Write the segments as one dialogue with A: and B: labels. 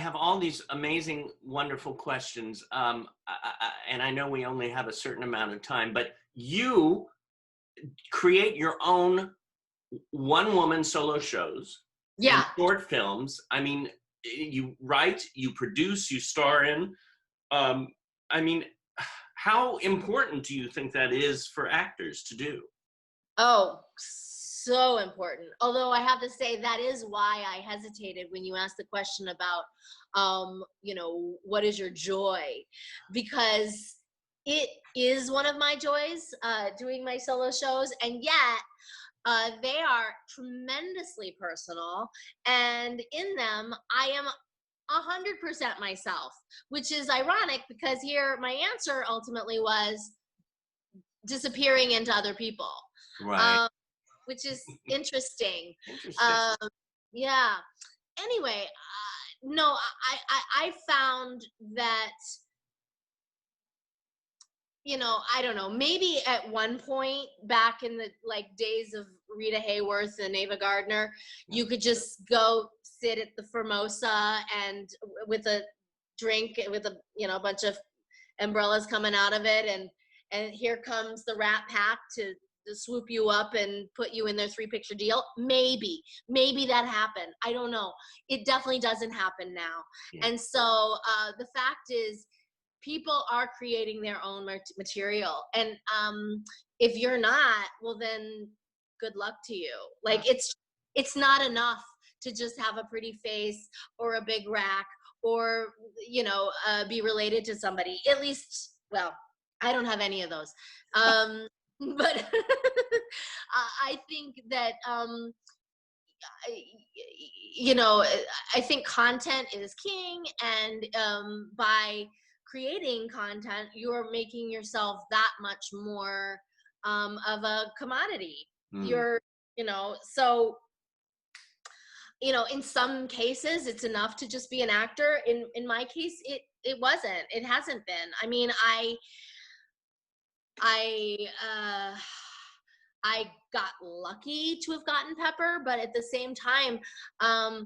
A: have all these amazing, wonderful questions. And I know we only have a certain amount of time, but you create your own one-woman solo shows and short films. I mean, you write, you produce, you star in. I mean, how important do you think that is for actors to do?
B: Oh, so important. Although I have to say that is why I hesitated when you asked the question about, what is your joy? Because it is one of my joys, doing my solo shows, and yet they are tremendously personal, and in them I am 100% myself, which is ironic because here my answer ultimately was disappearing into other people.
A: Right.
B: Which is interesting.
A: Interesting.
B: Yeah. Anyway, no, I found that, I don't know, maybe at one point back in the days of Rita Hayworth and Ava Gardner, you could just go sit at the Formosa and with a drink with a bunch of umbrellas coming out of it, and here comes the Rat Pack to swoop you up and put you in their 3-picture deal. Maybe that happened. I don't know. It definitely doesn't happen now. Yeah. And so the fact is, people are creating their own material. And if you're not, well then good luck to you. Like it's not enough to just have a pretty face or a big rack or, be related to somebody. At least, well, I don't have any of those. But I think that, I think content is king, and by creating content, you're making yourself that much more of a commodity. You're, so, in some cases it's enough to just be an actor. In my case, it wasn't. It hasn't been. I mean, I got lucky to have gotten Pepper, but at the same time, I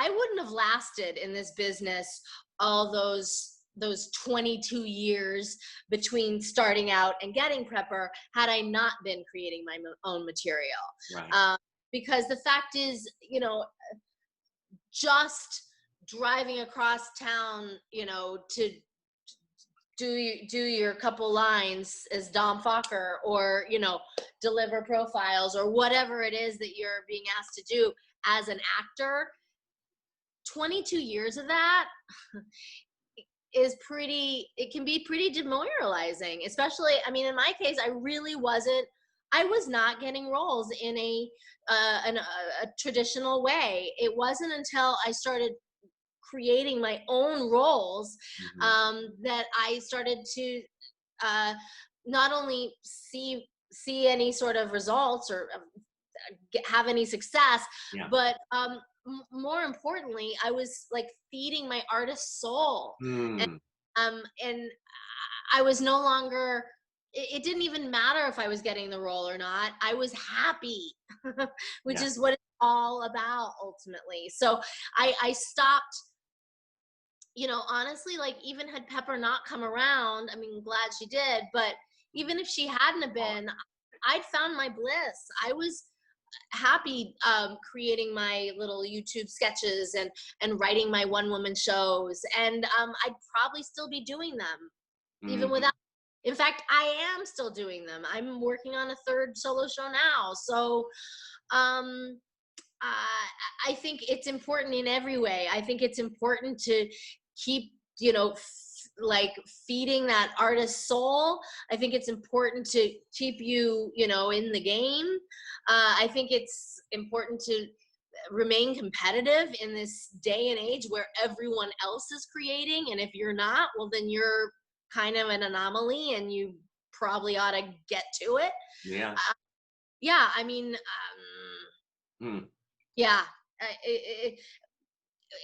B: wouldn't have lasted in this business all those 22 years between starting out and getting Pepper had I not been creating my own material.
A: Right.
B: Because the fact is, just driving across town, to do your couple lines as Dom Fokker, or deliver profiles or whatever it is that you're being asked to do as an actor, 22 years of that is it can be pretty demoralizing, especially, I mean, in my case, I was not getting roles in a traditional way. It wasn't until I started creating my own roles that I started to not only see any sort of results or have any success, but more importantly, I was like feeding my artist soul. And I was no longer, it didn't even matter if I was getting the role or not. I was happy, which is what it's all about ultimately. So I stopped, honestly, like, even had Pepper not come around, I mean, glad she did, but even if she hadn't have been, I'd found my bliss. I was happy creating my little YouTube sketches and writing my one-woman shows, and I'd probably still be doing them even without. In fact, I am still doing them. I'm working on a 3rd solo show now. So I think it's important in every way. I think it's important to keep, feeding that artist's soul. I think it's important to keep you, in the game. I think it's important to remain competitive in this day and age where everyone else is creating. And if you're not, well, then you're kind of an anomaly and you probably ought to get to it.
A: Yeah.
B: Yeah. I mean, yeah.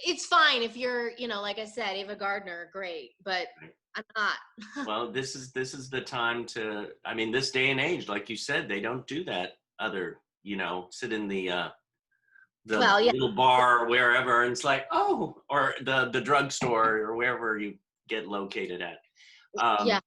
B: It's fine if you're, like I said, Ava Gardner, great, but I'm not.
A: Well, this is the time to, I mean, this day and age, like you said, they don't do that other, sit in the the
B: Well, yeah.
A: little bar or wherever, and it's like, oh, or the drugstore or wherever you get located at.
B: Yeah.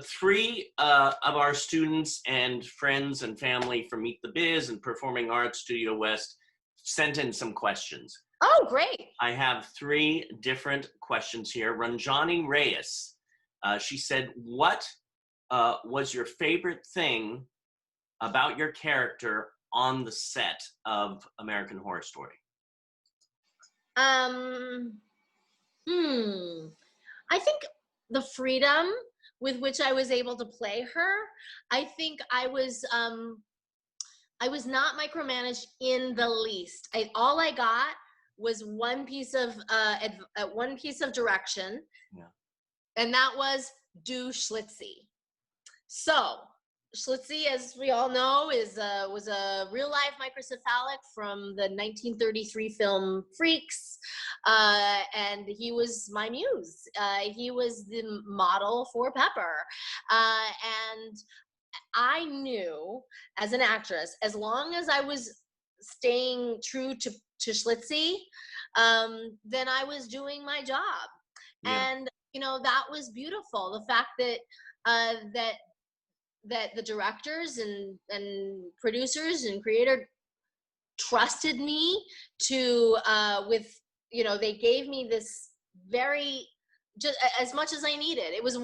A: Three of our students and friends and family from Meet the Biz and Performing Arts Studio West sent in some questions.
B: Oh, great.
A: I have three different questions here. Ranjani Reyes, she said, what was your favorite thing about your character on the set of American Horror Story?
B: I think the freedom with which I was able to play her. I think I was not micromanaged in the least. All I got was one piece of direction,
A: Yeah.
B: and that was do Schlitzie. So Schlitzie, as we all know, was a real life microcephalic from the 1933 film Freaks, and he was my muse. He was the model for Pepper, and I knew as an actress, as long as I was staying true to Schlitzie, then I was doing my job.
A: Yeah.
B: And that was beautiful. The fact that that the directors and producers and creator trusted me to they gave me this very, just as much as I needed. It was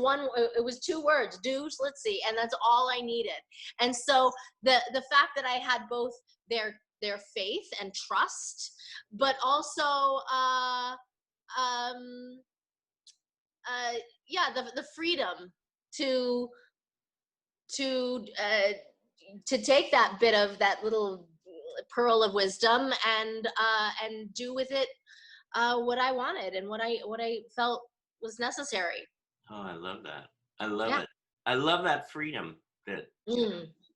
B: 2 words, do Schlitzie, and that's all I needed. And so the fact that I had both their faith and trust, but also the freedom to take that bit of that little pearl of wisdom and do with it what I wanted and what I felt was necessary.
A: Oh, I love that. I love
B: Yeah.
A: it. I love that freedom that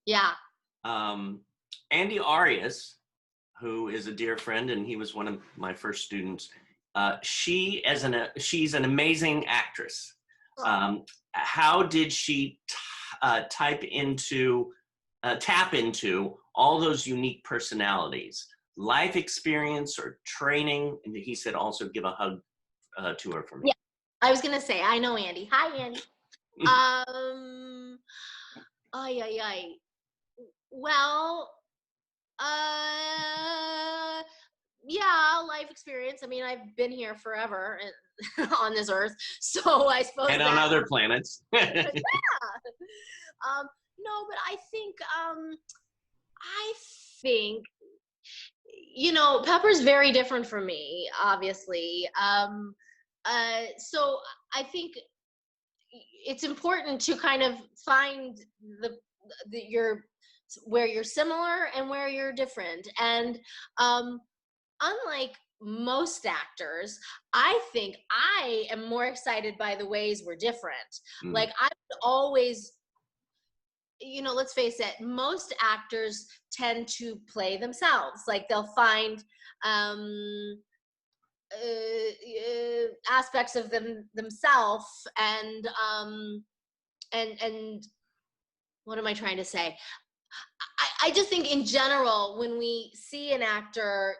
B: Yeah.
A: Andy Arias, who is a dear friend, and he was one of my first students. She's an amazing actress. How did she tap into all those unique personalities, life experience or training? And he said also give a hug to her for me.
B: Yeah, I was gonna say, I know Andy. Hi, Andy. Well, yeah, life experience. I mean, I've been here forever on this earth, so I suppose.
A: And on other planets.
B: Yeah. No, but I think Pepper's very different from me, obviously. So I think it's important to kind of find where you're similar and where you're different. And unlike most actors, I think I am more excited by the ways we're different. Like, I would always, let's face it, most actors tend to play themselves. Like, they'll find aspects of themselves and what am I trying to say? I just think in general, when we see an actor,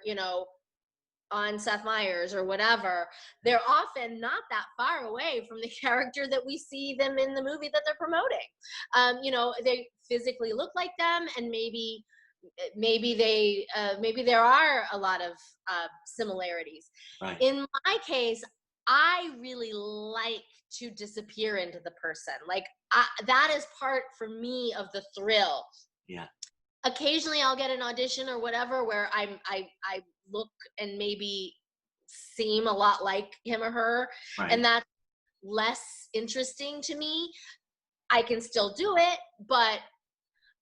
B: on Seth Meyers or whatever, they're often not that far away from the character that we see them in the movie that they're promoting. They physically look like them, and maybe there are a lot of similarities.
A: Right.
B: In my case, I really like to disappear into the person. Like, that is part for me of the thrill.
A: Yeah.
B: Occasionally I'll get an audition or whatever where I look and maybe seem a lot like him or her,
A: Right.
B: and that's less interesting to me. I can still do it, but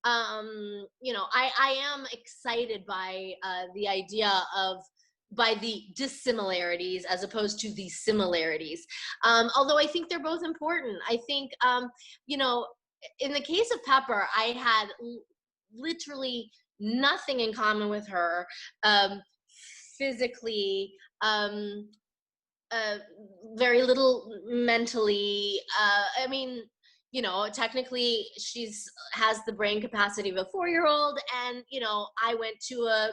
B: I am excited by the idea of the dissimilarities as opposed to the similarities. Although I think they're both important. I think, in the case of Pepper, I had literally nothing in common with her physically, very little mentally. I mean, technically has the brain capacity of a 4-year-old, and I went to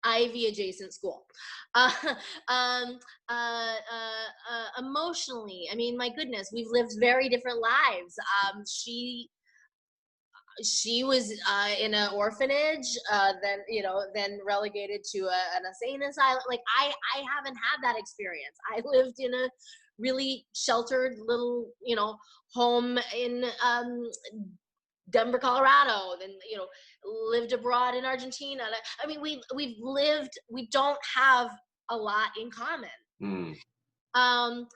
B: Ivy adjacent school. Uh, um, Emotionally, I mean, my goodness, we've lived very different lives. She was in an orphanage, then relegated to an insane asylum. Like I haven't had that experience. I lived in a really sheltered little, home in Denver, Colorado, then lived abroad in Argentina. I mean, we don't have a lot in common.
A: Mm.
B: Um,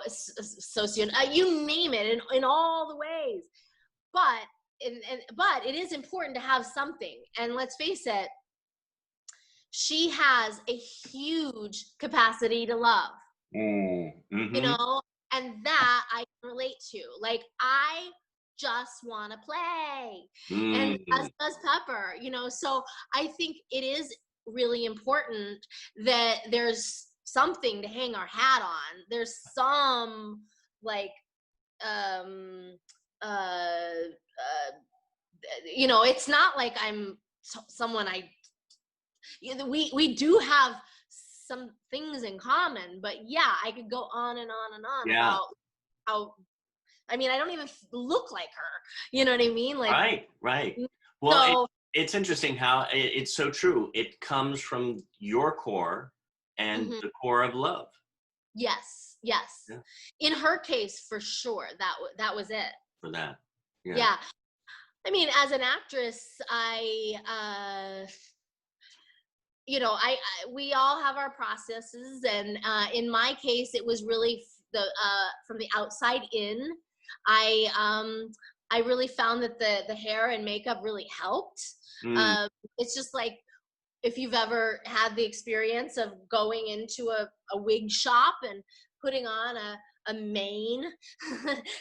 B: socio, you name it, in all the ways. But it is important to have something. And let's face it, she has a huge capacity to love.
A: Mm-hmm.
B: And that I can relate to. Like, I just want to play. And as does Pepper, so I think it is really important that there's something to hang our hat on. There's some like it's not like I'm someone we do have some things in common, but yeah, I could go on and on and on about how, I mean, I don't even look like her. You know what I mean? Like,
A: right. Well,
B: so,
A: it's interesting how it's so true. It comes from your core and the core of love.
B: Yes. Yeah. In her case, for sure, that was it.
A: For that.
B: Yeah. I mean, as an actress, we all have our processes, and in my case, it was really from the outside in. I really found that the hair and makeup really helped. It's just like, if you've ever had the experience of going into a wig shop and putting on a mane,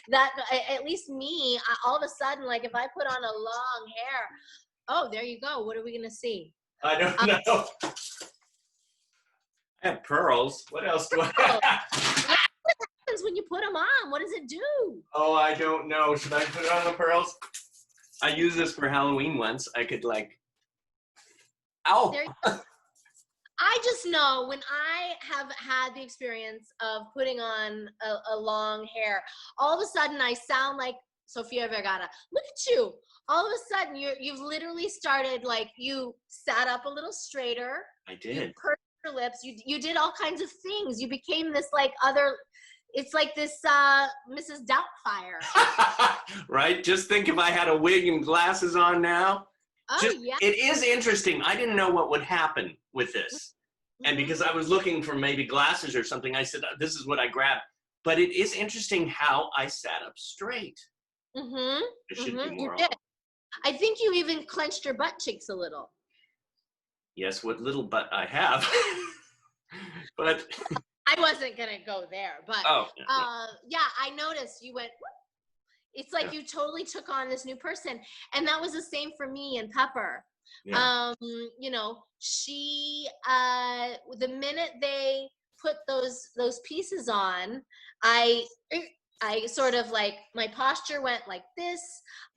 B: that at least me, all of a sudden, like, if I put on a long hair, oh, there you go. What are we gonna see?
A: I don't know. I have pearls. What else do I have?
B: What happens when you put them on? What does it do?
A: Oh, I don't know. Should I put on the pearls? I used this for Halloween once. I could ow.
B: I just know when I have had the experience of putting on a long hair, all of a sudden I sound like Sofia Vergara. Look at you. All of a sudden you've literally started, like, you sat up a little straighter.
A: I did.
B: You pursed your lips. You did all kinds of things. You became this it's like this Mrs. Doubtfire.
A: Right? Just think if I had a wig and glasses on now.
B: Oh, yeah.
A: It is interesting. I didn't know what would happen with this. And because I was looking for maybe glasses or something, I said, this is what I grabbed. But it is interesting how I sat up straight. I should do more.
B: You did. I think you even clenched your butt cheeks a little.
A: Yes, what little butt I have. But
B: I wasn't going to go there. But yeah, I noticed you went, whoop. It's like you totally took on this new person. And that was the same for me and Pepper. Yeah. She, the minute they put those pieces on, I sort of, like, my posture went like this.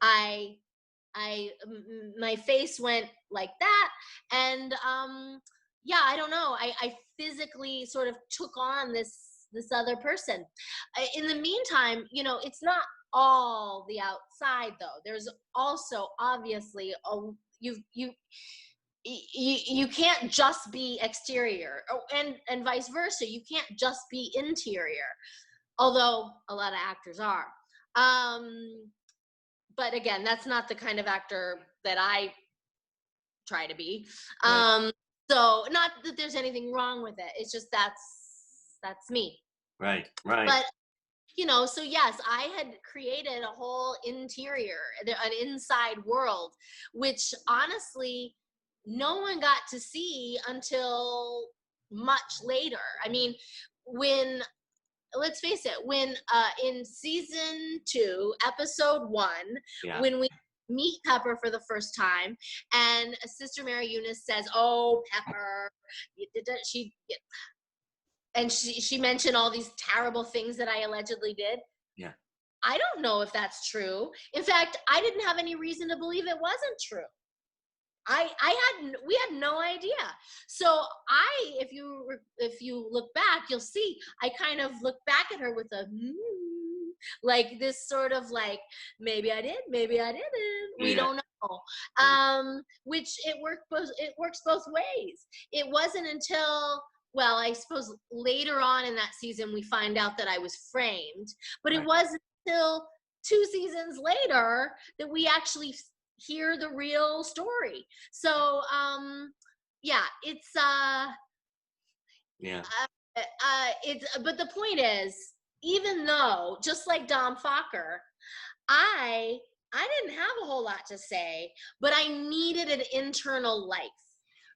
B: My face went like that. And, I don't know. I physically sort of took on this other person. In the meantime, it's not all the outside, though. There's also obviously you can't just be exterior, and vice versa. You can't just be interior, although a lot of actors are. But again, that's not the kind of actor that I try to be. Right. So not that there's anything wrong with it. It's just that's me.
A: Right.
B: But so yes, I had created a whole interior, an inside world, which honestly no one got to see until much later. I mean, let's face it, when in season 2, episode 1, when we meet Pepper for the first time, and Sister Mary Eunice says, "Oh, Pepper, she mentioned all these terrible things that I allegedly did."
A: Yeah.
B: I don't know if that's true. In fact, I didn't have any reason to believe it wasn't true. we had no idea. So if you look back, you'll see I kind of look back at her with a like this sort of like, maybe I did, maybe I didn't. We don't know. Which it works both ways. It wasn't until, well, I suppose later on in that season we find out that I was framed, but it wasn't until 2 seasons later that we actually hear the real story. So yeah, it's but the point is, even though, just like Dom Fokker, I didn't have a whole lot to say, but I needed an internal life,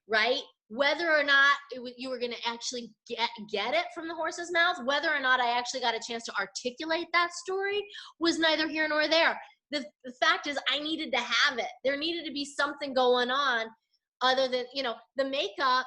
B: right? Whether or not you were going to actually get it from the horse's mouth, whether or not I actually got a chance to articulate that story was neither here nor there. The fact is, I needed to have it. There needed to be something going on other than, the makeup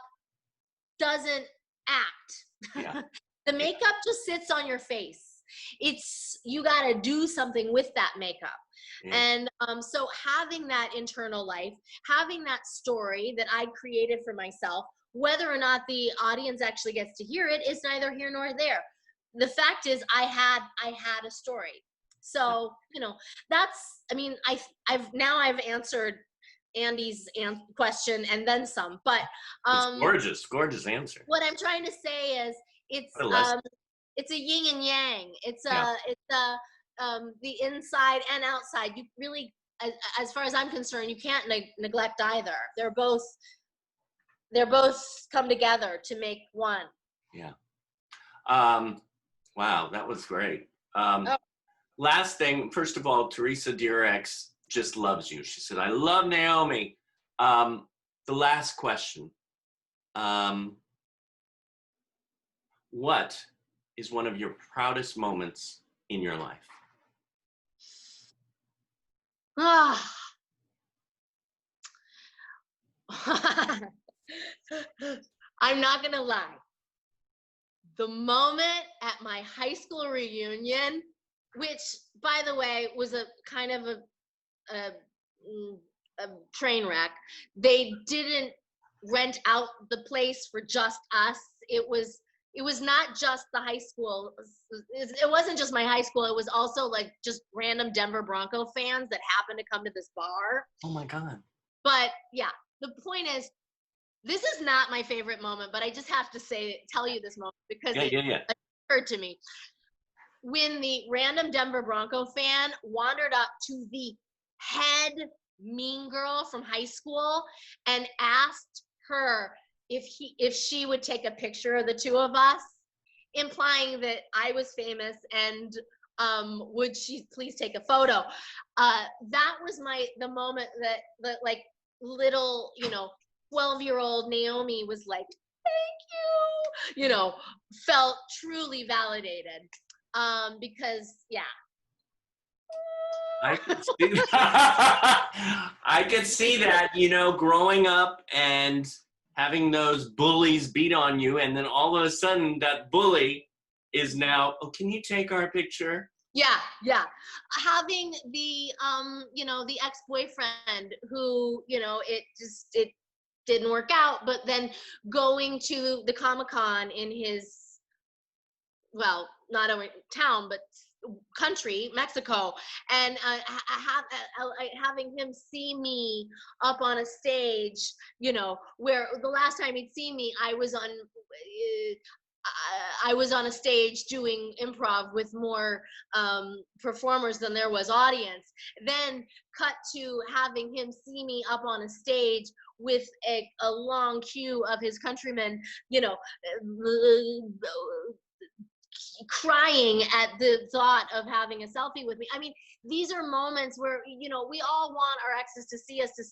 B: doesn't act.
A: Yeah.
B: The makeup just sits on your face. You got to do something with that makeup. Yeah. And so having that internal life, having that story that I created for myself, whether or not the audience actually gets to hear it is neither here nor there. The fact is, I had a story. So, I've answered Andy's question and then some, but
A: it's gorgeous answer.
B: What I'm trying to say is it's a yin and yang. It's the inside and outside. You really, as far as I'm concerned, you can't neglect either. They're both come together to make one.
A: Yeah. Wow, that was great. Last thing, first of all, Teresa Durex just loves you. She said, I love Naomi. The last question. What is one of your proudest moments in your life?
B: I'm not going to lie. The moment at my high school reunion, which, by the way, was a kind of a train wreck. They didn't rent out the place for just us. It was not just the high school. It wasn't just my high school. It was also like just random Denver Bronco fans that happened to come to this bar.
A: Oh my God.
B: But yeah, the point is, this is not my favorite moment, but I just have to tell you this moment because it occurred to me. When the random Denver Bronco fan wandered up to the head mean girl from high school and asked her if she would take a picture of the two of us, implying that I was famous and would she please take a photo. That was the moment that like little 12-year-old Naomi was like, thank you, felt truly validated. Because
A: I could see that. I could see that, growing up and having those bullies beat on you, and then all of a sudden that bully is now, oh, can you take our picture?
B: Yeah. Having the the ex-boyfriend who, it didn't work out, but then going to the Comic-Con in his, well, not only town, but country, Mexico, and having him see me up on a stage, where the last time he'd seen me, I was on a stage doing improv with more performers than there was audience. Then cut to having him see me up on a stage with a long queue of his countrymen, crying at the thought of having a selfie with me. I mean, these are moments where, we all want our exes to see us to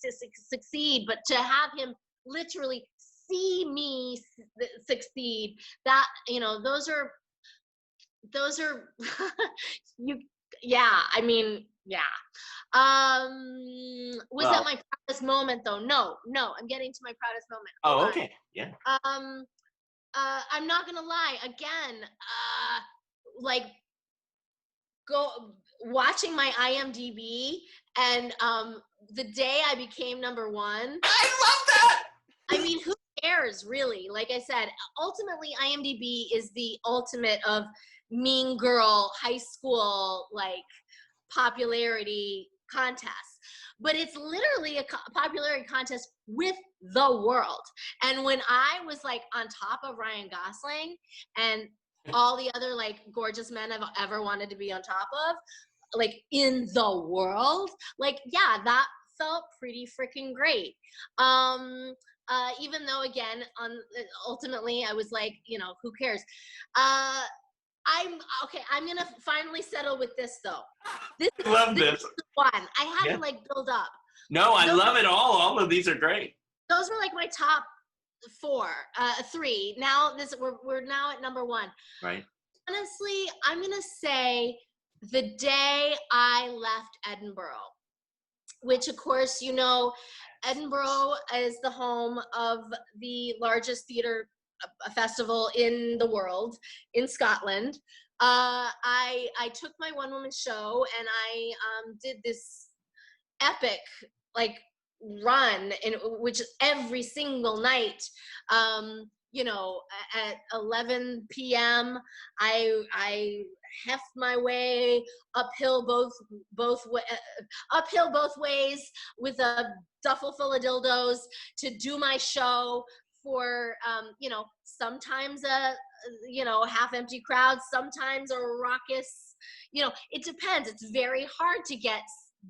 B: succeed, but to have him literally see me succeed, that, those are was that my proudest moment though? No, I'm getting to my proudest moment.
A: Oh, okay. Yeah.
B: I'm not gonna lie, again, watching my IMDb, and the day I became number one.
A: I love that.
B: I mean, who cares, really? Like I said, ultimately, IMDb is the ultimate of mean girl high school, like, popularity contest. But it's literally a popularity contest with the world. And when I was, like, on top of Ryan Gosling and all the other, like, gorgeous men I've ever wanted to be on top of, like, in the world, like, yeah, that felt pretty freaking great. Even though, again, ultimately I was like, you know, who cares? I'm okay. I'm gonna finally settle with this, though.
A: I love this.
B: Is the one I had
A: Yeah.
B: to, like, build up.
A: No, I love it all. All of these are great.
B: Those were, like, my top three. Now we're now at number one.
A: Right.
B: Honestly, I'm gonna say the day I left Edinburgh, which, of course, you know, Edinburgh is the home of the largest theater festival in the world, in Scotland. I took my one-woman show, and I did this epic, like, run, in which every single night, you know, at 11 p.m. I heft my way uphill uphill both ways with a duffel full of dildos to do my show for, you know, sometimes a, you know, half-empty crowd, sometimes a raucous, you know, it depends. It's very hard to get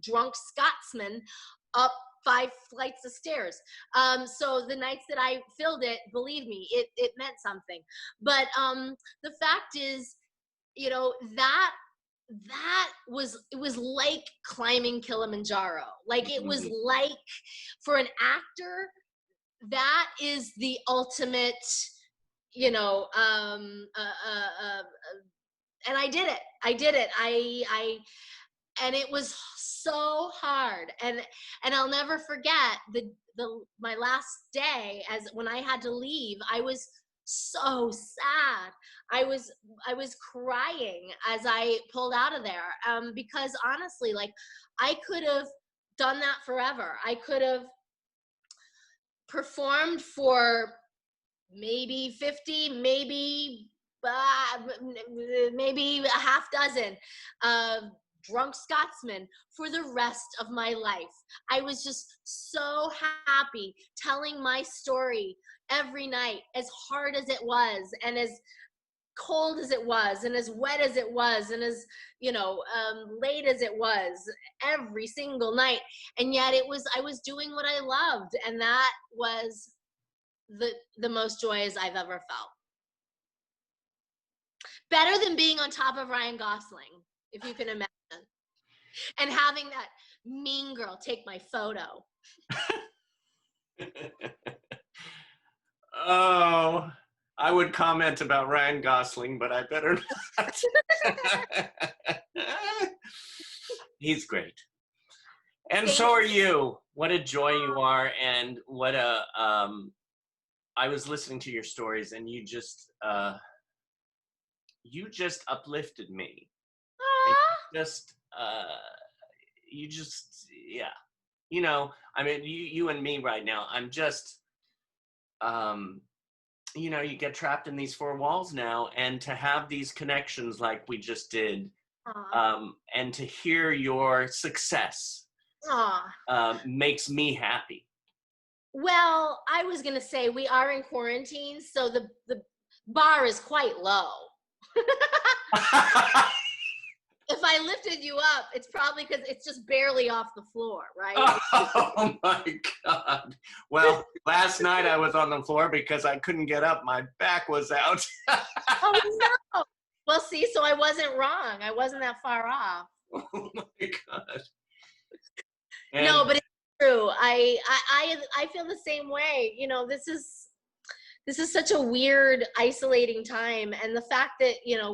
B: drunk Scotsmen up 5 flights of stairs. So the nights that I filled it, believe me, it meant something. But the fact is, you know, that it was like climbing Kilimanjaro. Like, it was like, for an actor, that is the ultimate, you know, and I did it. And it was so hard, and I'll never forget my last day, as when I had to leave. I was so sad. I was crying as I pulled out of there, because honestly, like, I could have done that forever. I could have performed for maybe 50, maybe a half dozen drunk Scotsmen for the rest of my life. I was just so happy telling my story every night, as hard as it was, and as cold as it was, and as wet as it was, and as, you know, late as it was, every single night. And yet I was doing what I loved, and that was the most joyous I've ever felt. Better than being on top of Ryan Gosling, if you can imagine. And having that mean girl take my photo.
A: Oh, I would comment about Ryan Gosling, but I better not. He's great. And so are you. What a joy you are, and what a I was listening to your stories, and you just uplifted me. You just yeah. You know, I mean, you and me right now, I'm just you know, you get trapped in these four walls now, and to have these connections like we just did, and to hear your success makes me happy.
B: Well, I was gonna say, we are in quarantine, so the bar is quite low. If I lifted you up, it's probably because it's just barely off the floor, right?
A: Oh my God. Well, last night I was on the floor because I couldn't get up. My back was out.
B: Oh no. Well, see, so I wasn't wrong. I wasn't that far off.
A: Oh my God.
B: No, but it's true. I feel the same way. You know, this is such a weird, isolating time, and the fact that, you know,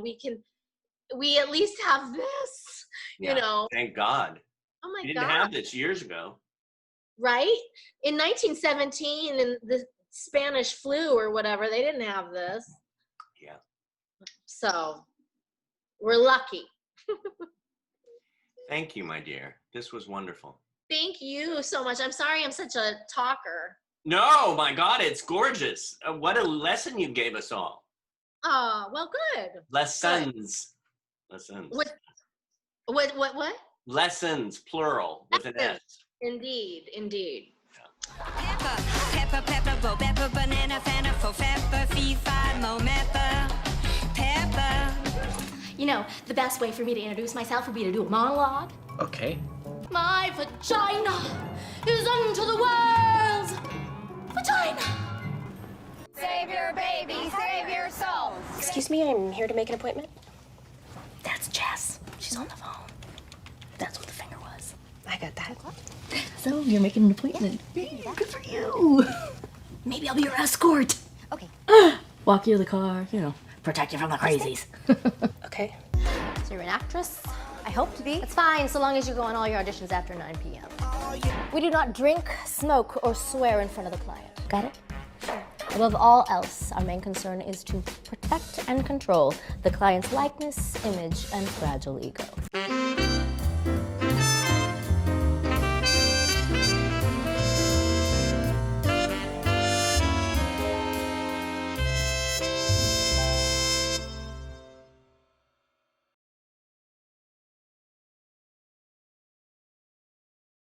B: we at least have this,
A: yeah,
B: you know.
A: Thank God.
B: Oh my
A: We
B: God.
A: didn't have this years ago.
B: Right? In 1917, in the Spanish flu or whatever, they didn't have this.
A: Yeah.
B: So we're lucky.
A: Thank you, my dear. This was wonderful.
B: Thank you so much. I'm sorry I'm such a talker.
A: No, my God, it's gorgeous. What a lesson you gave us all.
B: Oh, well, good.
A: Lessons. Lessons.
B: What?
A: Lessons, plural, with an S.
B: Indeed.
C: Pepper, go pepper, banana, fanta, fo pepper, fee, fi, mo, mepper, pepper.
D: You know, the best way for me to introduce myself would be to do a monologue.
E: Okay.
D: My vagina is unto the world. Vagina.
C: Save your baby, save your soul.
D: Excuse me, I'm here to make an appointment. That's Jess. She's on the phone. That's what the finger was.
F: I got that.
D: So, you're making an appointment. Good for you. Maybe I'll be your escort.
F: Okay.
D: Walk you to the car, you know, protect you from the crazies.
F: Okay.
G: So you're an actress? I hope to be. It's fine, so long as you go on all your auditions after 9 p.m. We do not drink, smoke, or swear in front of the client. Got it? Sure. Above all else, our main concern is to protect and control the client's likeness, image, and fragile ego.